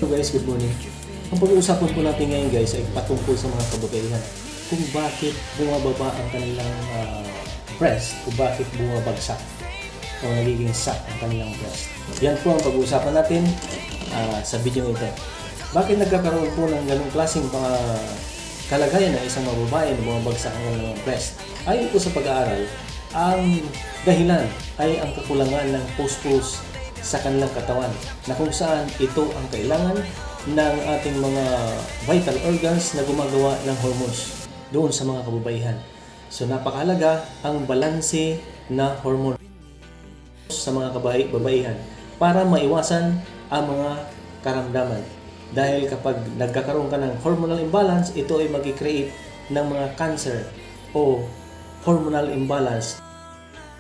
So guys, good morning. Ang pag-uusapan po natin ngayon guys ay patungkol sa mga kababaihan. Kung bakit bumababa ang kanilang breast, kung bakit bumabagsak o nagiging sack ang kanilang breast. Yan po ang pag-uusapan natin sa video ito. Bakit nagkakaroon po ng ganong klaseng kalagayan ng isang babae na bumabagsak ang kanilang breast? Ayon po sa pag-aaral, ang dahilan ay ang kakulangan ng phosphorus sa kanilang katawan na kung saan ito ang kailangan ng ating mga vital organs na gumagawa ng hormones doon sa mga kababaihan. So napakahalaga ang balanse na hormone sa mga kababaihan para maiwasan ang mga karamdaman. Dahil kapag nagkakaroon ka ng hormonal imbalance, ito ay mag-create ng mga cancer o hormonal imbalance.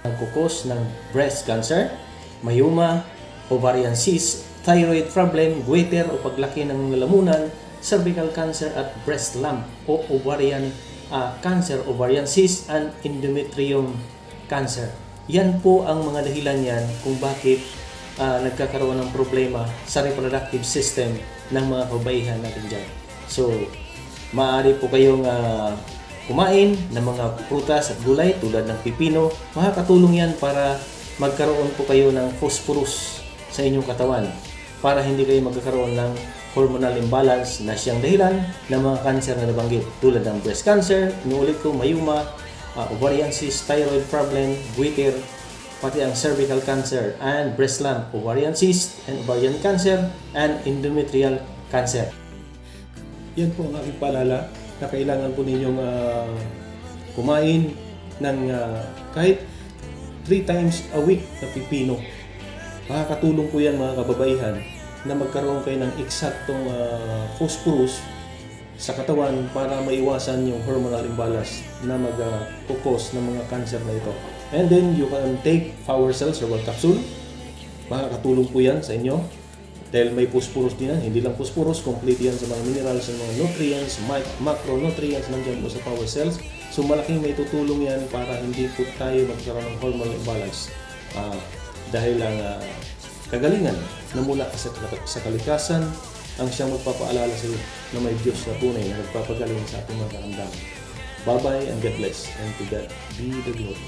Nagkukos ng breast cancer, myoma, ovarian cyst, thyroid problem, goiter o paglaki ng lalamunan, cervical cancer at breast lump o ovarian cancer, ovarian cyst and endometrium cancer. Yan po ang mga dahilan yan kung bakit nagkakaroon ng problema sa reproductive system ng mga kababaihan natin dyan. So, maaari po kayong kumain ng mga prutas at gulay tulad ng pipino. Makakatulong yan para magkaroon po kayo ng phosphorus sa inyong katawan para hindi kayo magkakaroon ng hormonal imbalance na siyang dahilan ng mga cancer na nabanggit tulad ng breast cancer, inuulit ko, myoma, ovarian cyst, thyroid problem, goiter, pati ang cervical cancer and breast lump, ovarian cyst and ovarian cancer and endometrial cancer. Yan po ang aking paalala na kailangan po ninyong kumain ng kahit 3 times a week na pipino. Makakatulong po yan mga kababaihan na magkaroon kayo ng eksaktong phosphorus sa katawan para maiwasan yung hormonal imbalance na mag-cause ng mga cancer na ito. And then you can take Power Cells Herbal Capsule. Makakatulong po yan sa inyo dahil may phosphorus din yan. Hindi lang phosphorus, complete yan sa mga minerals, sa mga nutrients, macronutrients nandiyan po sa Power Cells. So malaking may tutulong yan para hindi po tayo magkaroon ng hormonal imbalance. Dahil ang kagalingan na mula sa kalikasan ang siyang magpapaalala sa iyo na may Diyos na tunay na nagpapagaling sa ating mga karamdaman. Bye-bye and God bless, and to God be the glory.